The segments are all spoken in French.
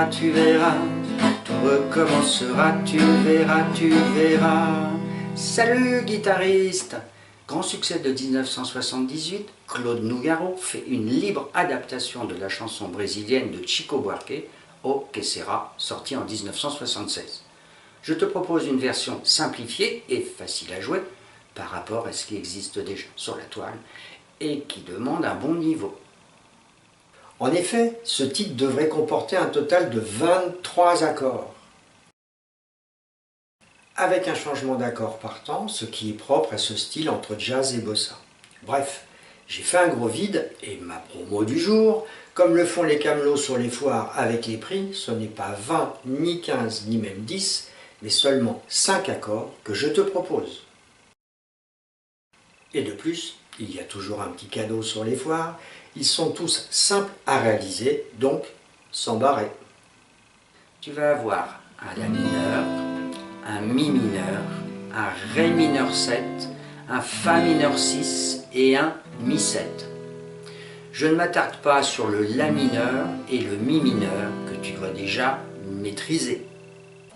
verras, tu verras, tout recommencera, tu verras, tu verras. Salut guitariste! Grand succès de 1978, Claude Nougaro fait une libre adaptation de la chanson brésilienne de Chico Buarque, O Que Sera, sortie en 1976. Je te propose une version simplifiée et facile à jouer par rapport à ce qui existe déjà sur la toile et qui demande un bon niveau. En effet, ce titre devrait comporter un total de 23 accords, avec un changement d'accord par temps, ce qui est propre à ce style entre jazz et bossa. Bref, j'ai fait un gros vide et ma promo du jour, comme le font les camelots sur les foires avec les prix, ce n'est pas 20, ni 15, ni même 10, mais seulement 5 accords que je te propose. Et de plus, il y a toujours un petit cadeau sur les foires, ils sont tous simples à réaliser, donc sans barrer. Tu vas avoir un La mineur, un Mi mineur, un Ré mineur 7, un Fa mineur 6 et un Mi 7. Je ne m'attarde pas sur le La mineur et le Mi mineur que tu dois déjà maîtriser.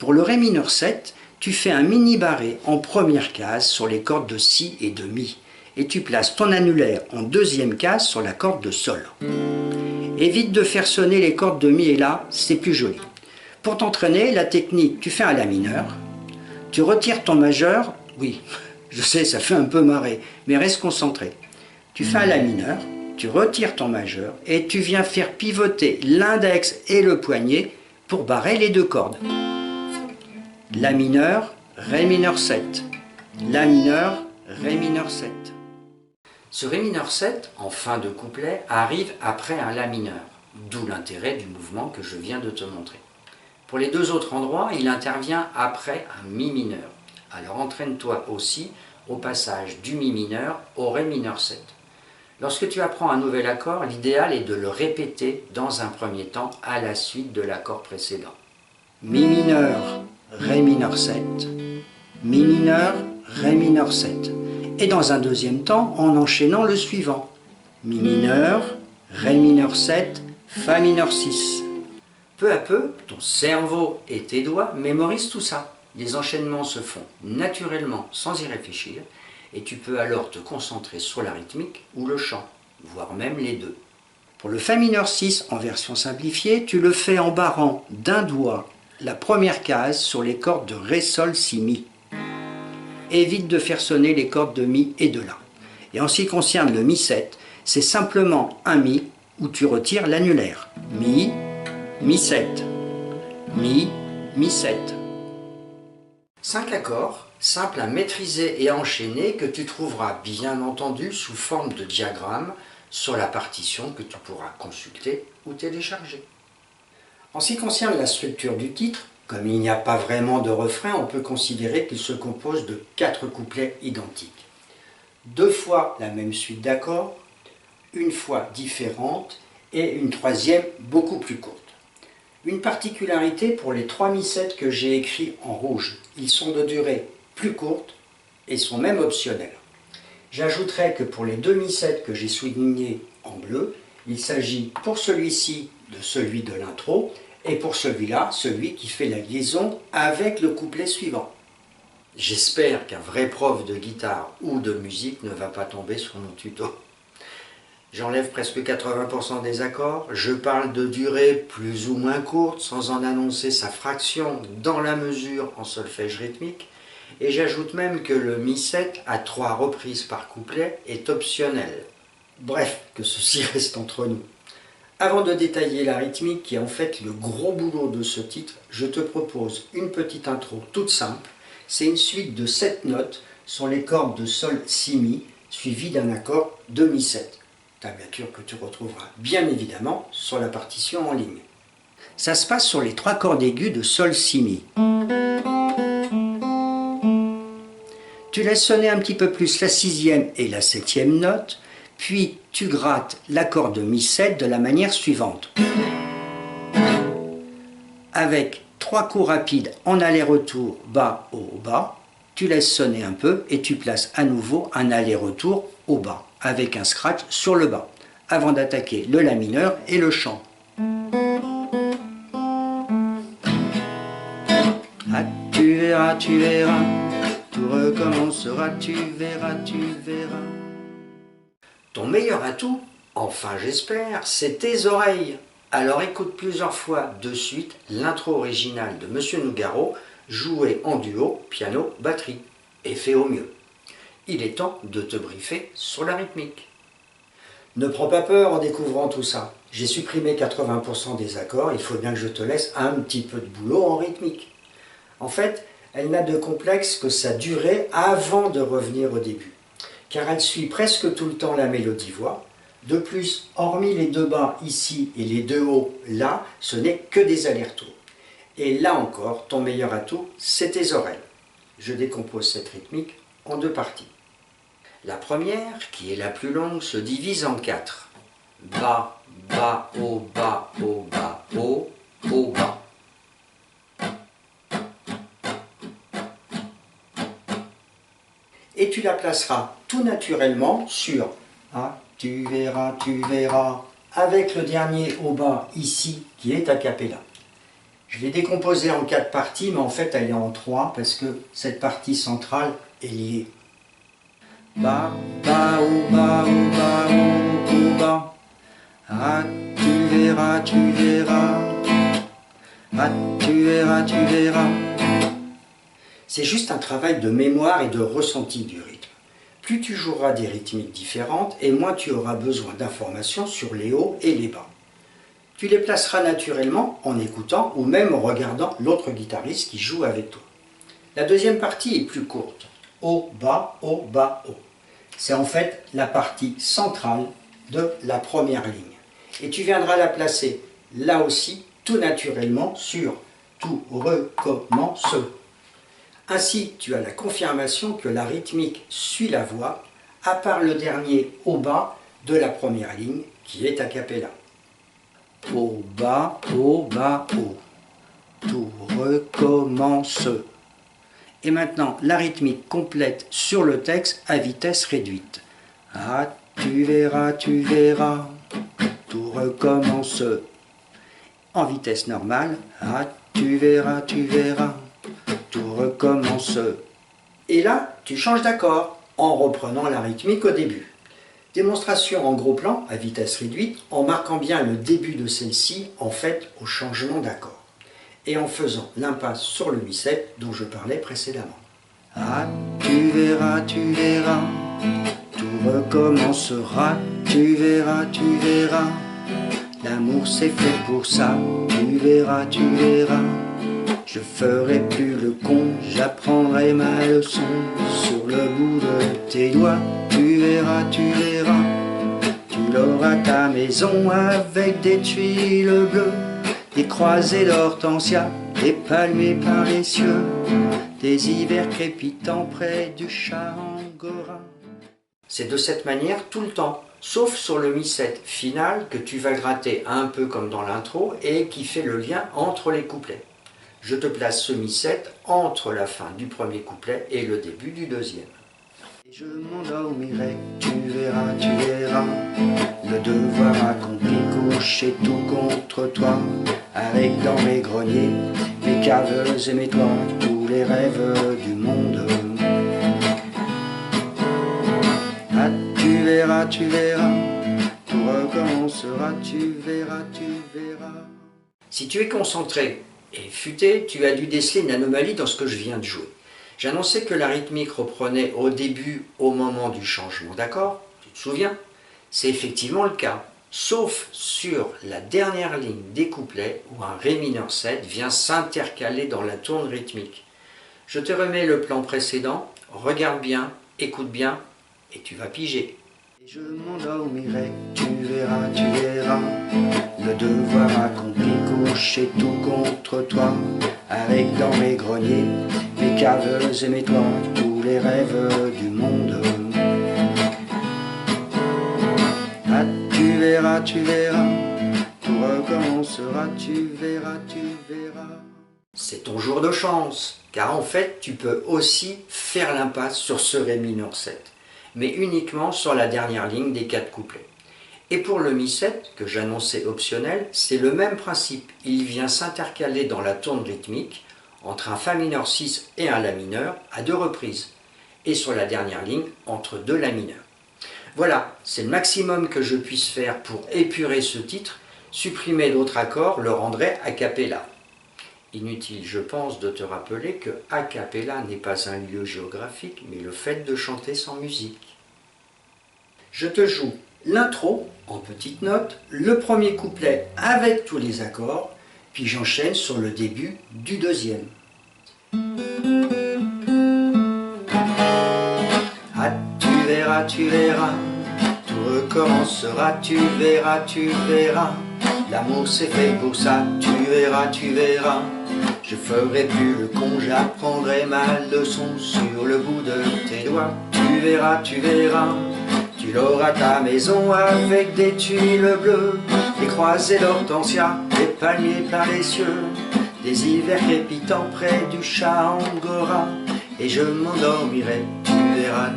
Pour le Ré mineur 7, tu fais un mini barré en première case sur les cordes de Si et de Mi et tu places ton annulaire en deuxième case sur la corde de Sol. Évite de faire sonner les cordes de Mi et La, c'est plus joli. Pour t'entraîner, la technique, tu fais un La mineur, tu retires ton majeur, oui, je sais, ça fait un peu marrer, mais reste concentré. Tu fais un La mineur, tu retires ton majeur et tu viens faire pivoter l'index et le poignet pour barrer les deux cordes. La mineur, Ré mineur 7. La mineur, Ré mineur 7. Ce Ré mineur 7, en fin de couplet, arrive après un La mineur, d'où l'intérêt du mouvement que je viens de te montrer. Pour les deux autres endroits, il intervient après un Mi mineur. Alors entraîne-toi aussi au passage du Mi mineur au Ré mineur 7. Lorsque tu apprends un nouvel accord, l'idéal est de le répéter dans un premier temps à la suite de l'accord précédent. Mi mineur, Ré mineur 7, Mi mineur, Ré mineur 7. Et dans un deuxième temps, en enchaînant le suivant. Mi mineur, Ré mineur 7, Fa mineur 6. Peu à peu, ton cerveau et tes doigts mémorisent tout ça. Les enchaînements se font naturellement sans y réfléchir et tu peux alors te concentrer sur la rythmique ou le chant, voire même les deux. Pour le Fa mineur 6 en version simplifiée, tu le fais en barrant d'un doigt la première case sur les cordes de Ré, Sol, Si, Mi. Évite de faire sonner les cordes de Mi et de La. Et en ce qui concerne le Mi 7, c'est simplement un Mi où tu retires l'annulaire. Mi, Mi 7, Mi, Mi 7. 5 accords, simples à maîtriser et à enchaîner, que tu trouveras bien entendu sous forme de diagramme sur la partition que tu pourras consulter ou télécharger. En ce qui concerne la structure du titre, comme il n'y a pas vraiment de refrain, on peut considérer qu'il se compose de 4 couplets identiques. 2 fois la même suite d'accords, une fois différente et une troisième beaucoup plus courte. Une particularité pour les 3 Mi-7 que j'ai écrits en rouge, ils sont de durée plus courte et sont même optionnels. J'ajouterai que pour les 2 Mi-7 que j'ai soulignés en bleu, il s'agit pour celui-ci de celui de l'intro et pour celui-là, celui qui fait la liaison avec le couplet suivant. J'espère qu'un vrai prof de guitare ou de musique ne va pas tomber sur mon tuto. J'enlève presque 80% des accords, je parle de durée plus ou moins courte sans en annoncer sa fraction dans la mesure en solfège rythmique et j'ajoute même que le Mi-7 à 3 reprises par couplet est optionnel. Bref, que ceci reste entre nous. Avant de détailler la rythmique qui est en fait le gros boulot de ce titre, je te propose une petite intro toute simple. C'est une suite de 7 notes sur les cordes de Sol, Si, Mi suivies d'un accord de Mi-7. Tablature que tu retrouveras bien évidemment sur la partition en ligne. Ça se passe sur les 3 cordes aiguës de Sol, Si, Mi. Tu laisses sonner un petit peu plus la 6e et la 7e note, puis tu grattes l'accord de Mi-7 de la manière suivante. Avec 3 coups rapides en aller-retour bas, haut, bas, tu laisses sonner un peu et tu places à nouveau un aller-retour au bas, avec un scratch sur le bas, avant d'attaquer le La mineur et le chant. verras, tu verras, tout recommencera, tu verras, tu verras. Ton meilleur atout, enfin j'espère, c'est tes oreilles. Alors écoute plusieurs fois de suite l'intro originale de Monsieur Nougaro, joué en duo piano-batterie, et fait au mieux. Il est temps de te briefer sur la rythmique. Ne prends pas peur en découvrant tout ça. J'ai supprimé 80% des accords, il faut bien que je te laisse un petit peu de boulot en rythmique. En fait, elle n'a de complexe que sa durée avant de revenir au début, car elle suit presque tout le temps la mélodie-voix. De plus, hormis les deux bas ici et les deux hauts là, ce n'est que des allers-retours. Et là encore, ton meilleur atout, c'est tes oreilles. Je décompose cette rythmique en deux parties. La première, qui est la plus longue, se divise en 4. Bas, bas, haut, bas, haut, bas, haut, haut, bas. Et tu la placeras tout naturellement sur A, tu verras, avec le dernier au bas ici, qui est a cappella. Je l'ai décomposé en 4 parties, mais en fait elle est en 3, parce que cette partie centrale est liée. Bas, bas, haut, bas, haut, bas, haut, haut, bas. Ah, tu verras, tu verras. Ah, tu verras, tu verras. C'est juste un travail de mémoire et de ressenti du rythme. Plus tu joueras des rythmiques différentes, et moins tu auras besoin d'informations sur les hauts et les bas. Tu les placeras naturellement en écoutant ou même en regardant l'autre guitariste qui joue avec toi. La deuxième partie est plus courte. Haut, bas, haut, bas, haut. C'est en fait la partie centrale de la première ligne. Et tu viendras la placer là aussi tout naturellement sur tout recommence. Ainsi, tu as la confirmation que la rythmique suit la voix, à part le dernier au bas de la première ligne qui est a cappella. Au bas, haut, bas, haut. Tout recommence. Et maintenant, la rythmique complète sur le texte à vitesse réduite. Ah, tu verras, tout recommence. En vitesse normale, ah, tu verras, tout recommence. Et là, tu changes d'accord en reprenant la rythmique au début. Démonstration en gros plan à vitesse réduite en marquant bien le début de celle-ci en fait au changement d'accord et en faisant l'impasse sur le mi-7 dont je parlais précédemment. Ah, tu verras, tout recommencera, tu verras, l'amour c'est fait pour ça, tu verras, je ferai plus le con, j'apprendrai ma leçon sur le bout de tes doigts, tu verras, tu l'auras ta maison avec des tuiles bleues, des croisées d'hortensia, des palmiers par les cieux, des hivers crépitants près du chat angora. C'est de cette manière tout le temps, sauf sur le mi-7 final que tu vas gratter un peu comme dans l'intro et qui fait le lien entre les couplets. Je te place ce mi-7 entre la fin du premier couplet et le début du deuxième. Et je m'endormirai, tu verras, le devoir accompli, couché tout contre toi, avec dans mes greniers, mes caves et mes toits, tous les rêves du monde. Ah, tu verras, tout recommencera, tu verras. Si tu es concentré et futé, tu as dû déceler une anomalie dans ce que je viens de jouer. J'annonçais que la rythmique reprenait au début au moment du changement d'accord, tu te souviens? C'est effectivement le cas, sauf sur la dernière ligne des couplets où un Ré mineur 7 vient s'intercaler dans la tourne rythmique. Je te remets le plan précédent, regarde bien, écoute bien et tu vas piger. Et je m'endormirai, tu verras, le devoir accompli, couché tout contre toi, avec dans mes greniers, mes caves et mes toits, tous les rêves du monde. Ah, tu verras, tout recommencera, tu verras. C'est ton jour de chance, car en fait, tu peux aussi faire l'impasse sur ce Ré mineur 7, mais uniquement sur la dernière ligne des 4 couplets. Et pour le mi-7, que j'annonçais optionnel, c'est le même principe. Il vient s'intercaler dans la tourne rythmique entre un Fa mineur 6 et un La mineur à 2 reprises, et sur la dernière ligne entre 2 La mineurs. Voilà, c'est le maximum que je puisse faire pour épurer ce titre. Supprimer d'autres accords le rendrait a cappella. Inutile, je pense, de te rappeler que a cappella n'est pas un lieu géographique, mais le fait de chanter sans musique. Je te joue l'intro en petites notes, le premier couplet avec tous les accords, puis j'enchaîne sur le début du deuxième. Ah, tu verras, tout recommencera, tu verras, l'amour c'est fait pour ça, tu verras, je ferai plus le con, j'apprendrai ma leçon sur le bout de tes doigts, tu verras, tu l'auras ta maison avec des tuiles bleues, des croisées d'hortensia, des palmiers plein les cieux, des hivers crépitants près du chat angora, et je m'endormirai, tu verras,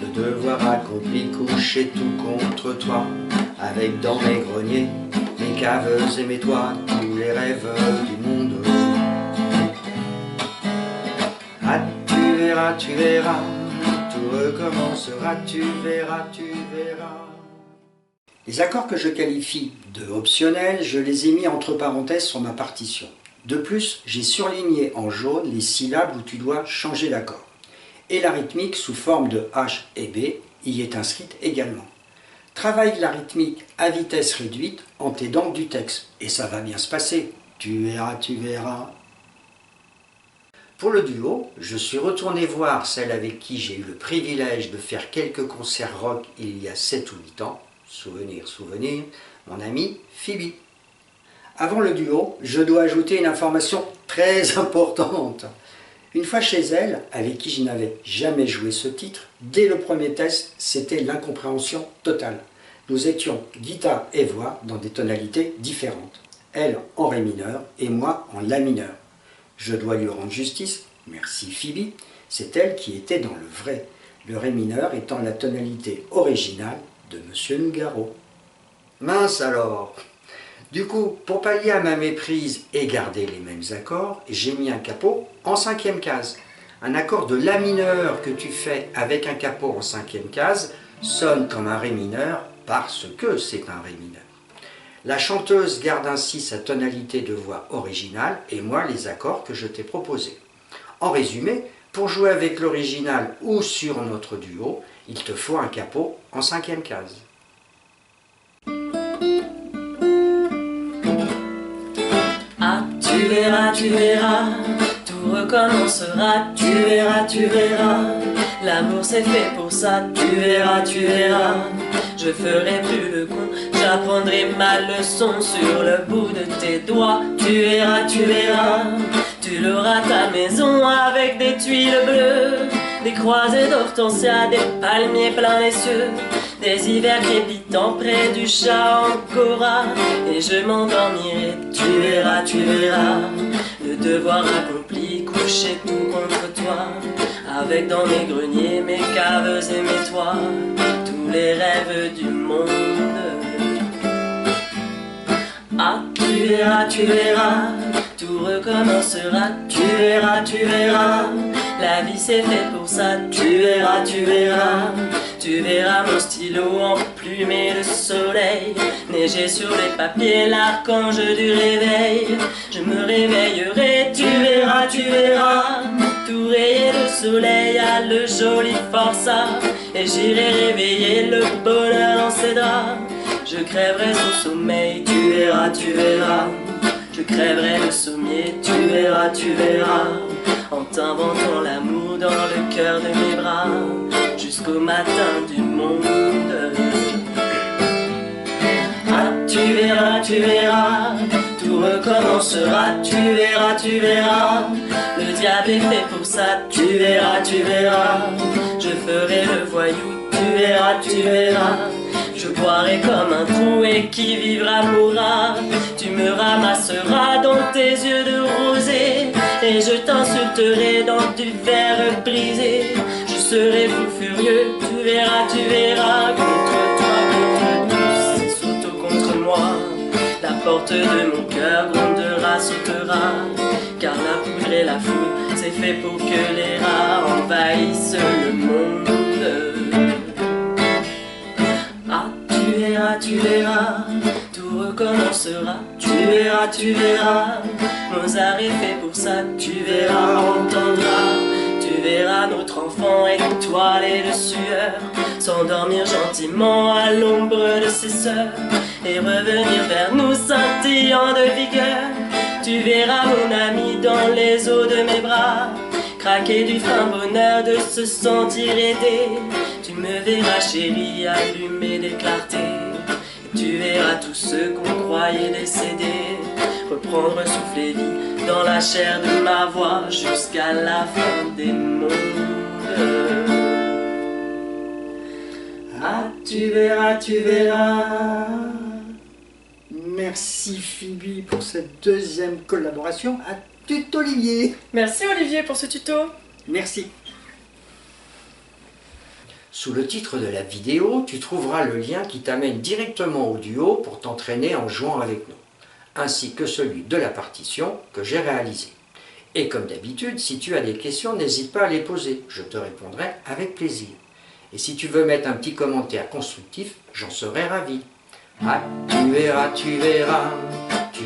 le devoir accompli, couché tout contre toi, avec dans mes greniers, mes caves et mes toits, tous les rêves du monde. Ah, tu verras, tout recommencera, tu verras. Les accords que je qualifie de optionnels, je les ai mis entre parenthèses sur ma partition. De plus, j'ai surligné en jaune les syllabes où tu dois changer d'accord. Et la rythmique sous forme de H et B y est inscrite également. Travaille la rythmique à vitesse réduite en t'aidant du texte, et ça va bien se passer. Tu verras. Pour le duo, je suis retourné voir celle avec qui j'ai eu le privilège de faire quelques concerts rock il y a 7 ou 8 ans. Souvenir, mon amie Phoebe. Avant le duo, je dois ajouter une information très importante. Une fois chez elle, avec qui je n'avais jamais joué ce titre, dès le premier test, c'était l'incompréhension totale. Nous étions guitare et voix dans des tonalités différentes. Elle en Ré mineur et moi en La mineur. Je dois lui rendre justice, merci Phoebe, c'est elle qui était dans le vrai, le Ré mineur étant la tonalité originale de Monsieur Nougaro. Mince alors! Du coup, pour pallier à ma méprise et garder les mêmes accords, j'ai mis un capot en 5e case. Un accord de La mineur que tu fais avec un capot en 5e case sonne comme un Ré mineur parce que c'est un Ré mineur. La chanteuse garde ainsi sa tonalité de voix originale et moi les accords que je t'ai proposés. En résumé, pour jouer avec l'original ou sur notre duo, il te faut un capot en 5e case. Ah, tu verras, tout recommencera, tu verras, l'amour c'est fait pour ça, tu verras, je ferai plus le con, j'apprendrai ma leçon sur le bout de tes doigts, tu verras, tu l'auras ta maison avec des tuiles bleues, des croisées d'hortensia, des palmiers plein les cieux, des hivers crépitants près du chat Angora, et je m'endormirai, tu verras, le devoir accompli, couché tout contre toi, avec dans mes greniers, mes caves et mes toits, tous les rêves du monde. Ah, tu verras, tout recommencera, tu verras, la vie c'est fait pour ça, tu verras, mon stylo emplumé de soleil, neiger sur les papiers, l'archange du réveil, je me réveillerai, tu verras, tout rayé de soleil à le joli forçat, et j'irai réveiller le bonheur dans ses draps, je crèverai son sommeil, tu verras, je crèverai le sommier, tu verras, en t'inventant l'amour dans le cœur de mes bras, jusqu'au matin du monde. Ah, tu verras, tout recommencera, tu verras, le diable est fait pour ça, tu verras, je ferai le voyou, tu verras, je boirai comme un trou et qui vivra mourra, tu me ramasseras dans tes yeux de rosée, et je t'insulterai dans du verre brisé, je serai fou furieux, tu verras, contre toi, contre tous, et surtout contre moi, la porte de mon cœur grondera, sautera, car la poudre et la foudre, c'est fait pour que les rats envahissent le monde. Ah, tu verras, tout recommencera, tu verras, Mozart est fait pour ça, tu verras, entendras, tu verras notre enfant étoilé de sueur, s'endormir gentiment à l'ombre de ses sœurs, et revenir vers nous scintillant de vigueur. Tu verras mon ami dans les eaux de mes bras, craquer du fin bonheur de se sentir aidé. Tu me verras chérie allumer des clartés, et tu verras tous ceux qu'on croyait décédés reprendre souffle et vie dans la chair de ma voix jusqu'à la fin des mondes. Ah, tu verras, tu verras. Merci Phoebe pour cette deuxième collaboration à Tuto Olivier. Merci Olivier pour ce tuto. Merci. Sous le titre de la vidéo, tu trouveras le lien qui t'amène directement au duo pour t'entraîner en jouant avec nous, ainsi que celui de la partition que j'ai réalisée. Et comme d'habitude, si tu as des questions, n'hésite pas à les poser, je te répondrai avec plaisir. Et si tu veux mettre un petit commentaire constructif, j'en serai ravi. Ah, tu verras, tu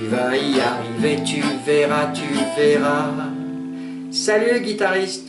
vas y arriver, tu verras. Salut guitariste!